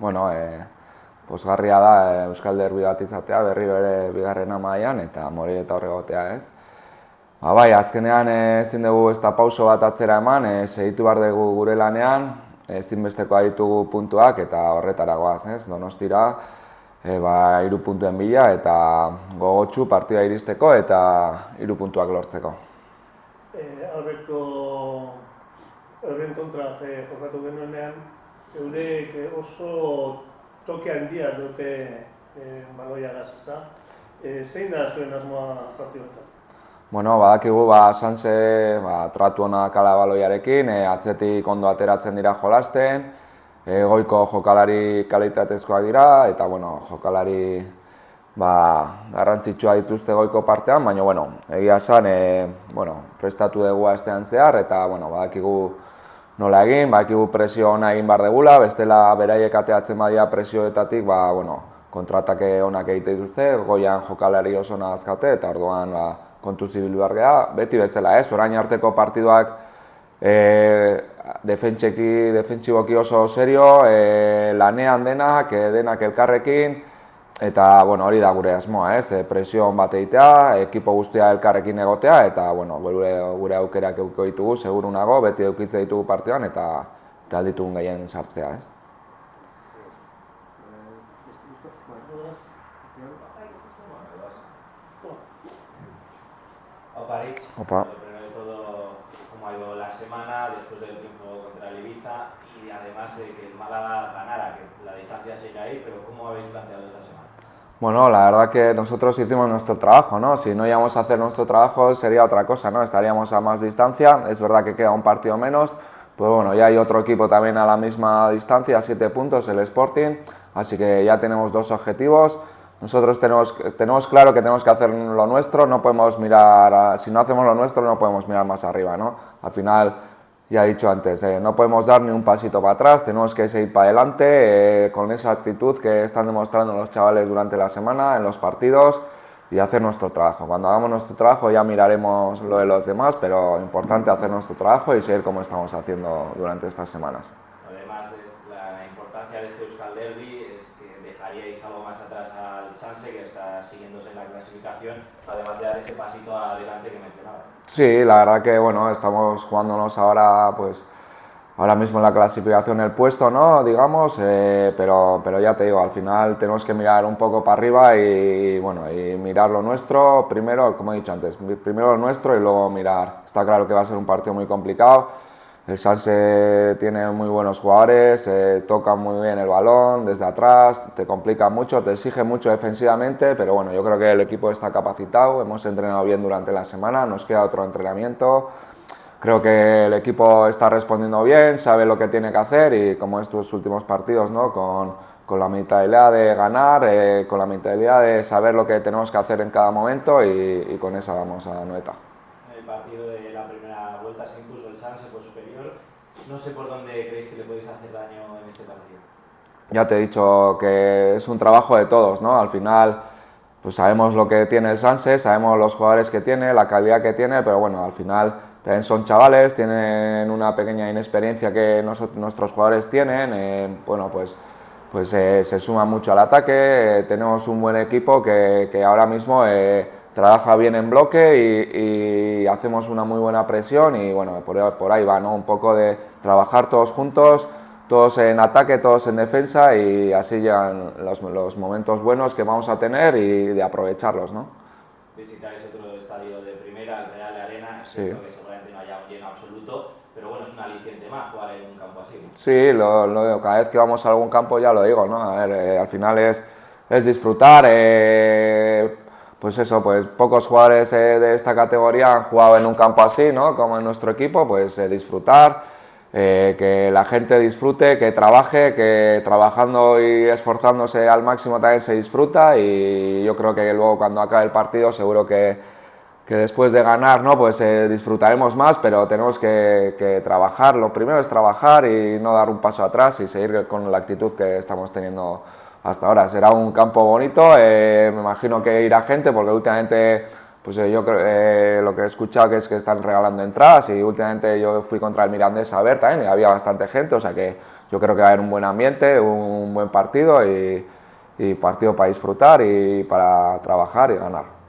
bueno, pozgarria da Euskal Derbi bat izatea, berriro ere bigarren mailan eta Mori eta hor egotea, ez? Bai, azkenean ezin dugu ez da pauso bat atzera eman, segitu behar dugu gure lanean, ezinbestekoa ditugu puntuak eta horretara goaz, ez? Donostira, 3 puntuen bila eta gogotsu partida iristeko eta 3 puntuak lortzeko. Euren kontra jokatu genuenean, eurek oso toke handia dute baloiagaz, ezta? Zein da zuen asmoa partiduetan? Bueno, badakigu Sanse tratu ona kala baloiarekin, atzetik ondo ateratzen dira jolasten, goiko jokalari kalitatezkoak dira eta bueno, jokalari garrantzitsua dituzte goiko partean, baina bueno, egia esan, prestatu dugu astean zehar eta bueno, badakigu nola egin, badakigu presio ona egin behar degula, bestela beraiek ateatzen badia presioetatik, kontratake onak egite dituzte, goian jokalari oso nazkate eta orduan kontu zibilu behar geha, beti bezala, orain arteko partiduak defentsiboki oso serio, lanean denak elkarrekin, eta hori da gure asmoa, presio on bat egitea, ekipo guztia elkarrekin egotea, eta gure aukerak eukiko ditugu, seguru nago, beti eukitze ditugu partiduan, eta alditugun gehien sartzea, ez? Opa, Rich. Opa. Primero de todo, ¿cómo ha ido la semana después del triunfo contra el Ibiza? Y además que el Málaga ganara, que la distancia sigue ahí, pero ¿cómo habéis planteado esta semana? Bueno, la verdad que nosotros hicimos nuestro trabajo, ¿no? Si no íbamos a hacer nuestro trabajo sería otra cosa, ¿no? Estaríamos a más distancia, es verdad que queda un partido menos, pues bueno, ya hay otro equipo también a la misma distancia, a 7 puntos, el Sporting, así que ya tenemos 2 objetivos. Nosotros tenemos claro que tenemos que hacer lo nuestro, no podemos mirar, si no hacemos lo nuestro no podemos mirar más arriba, ¿no? Al final, ya he dicho antes, no podemos dar ni un pasito para atrás, tenemos que seguir para adelante con esa actitud que están demostrando los chavales durante la semana, en los partidos, y hacer nuestro trabajo. Cuando hagamos nuestro trabajo ya miraremos lo de los demás, pero importante hacer nuestro trabajo y seguir como estamos haciendo durante estas semanas. Además de la importancia de este Euskal Derbi, es que dejaríais algo más atrás al Sanse, que está siguiéndose en la clasificación, además de dar ese pasito adelante que mencionabas. Sí, la verdad que bueno, estamos jugándonos ahora mismo en la clasificación el puesto, ¿no? Digamos, pero ya te digo, al final tenemos que mirar un poco para arriba y mirar lo nuestro, primero, como he dicho antes, primero lo nuestro y luego mirar. Está claro que va a ser un partido muy complicado. El Sanse tiene muy buenos jugadores, tocan muy bien el balón desde atrás, te complica mucho, te exige mucho defensivamente, pero bueno, yo creo que el equipo está capacitado, hemos entrenado bien durante la semana, nos queda otro entrenamiento. Creo que el equipo está respondiendo bien, sabe lo que tiene que hacer y como estos últimos partidos, ¿no? Con la mentalidad de ganar, con la mentalidad de saber lo que tenemos que hacer en cada momento y con esa vamos a Noeta. En el partido de la primera vuelta se impuso el Sanse por superior. No sé por dónde creéis que le podéis hacer daño en este partido. Ya te he dicho que es un trabajo de todos, ¿no? Al final pues sabemos lo que tiene el Sanse, sabemos los jugadores que tiene, la calidad que tiene, pero bueno, al final también son chavales, tienen una pequeña inexperiencia que nuestros jugadores tienen, se suma mucho al ataque, tenemos un buen equipo que ahora mismo trabaja bien en bloque y hacemos una muy buena presión y bueno, por ahí va, ¿no? Un poco de trabajar todos juntos, todos en ataque, todos en defensa y así llegan los momentos buenos que vamos a tener y de aprovecharlos, ¿no? Visitáis otro estadio de primera, el Real Arena, es Sí. cierto que seguramente no haya un lleno absoluto, pero bueno, es un aliciente más jugar en un campo así, ¿no? Sí, lo digo, cada vez que vamos a algún campo ya lo digo, ¿no? A ver, al final es disfrutar, pues pocos jugadores de esta categoría han jugado en un campo así, ¿no? Como en nuestro equipo, pues disfrutar, que la gente disfrute, que trabaje, que trabajando y esforzándose al máximo también se disfruta y yo creo que luego cuando acabe el partido seguro que después de ganar, ¿no? Pues disfrutaremos más, pero tenemos que trabajar. Lo primero es trabajar y no dar un paso atrás y seguir con la actitud que estamos teniendo hasta ahora. Será un campo bonito, me imagino que irá gente porque últimamente pues yo creo, lo que he escuchado que es que están regalando entradas y últimamente yo fui contra el Mirandés a ver también y había bastante gente, o sea que yo creo que va a haber un buen ambiente, un buen partido y partido para disfrutar y para trabajar y ganar.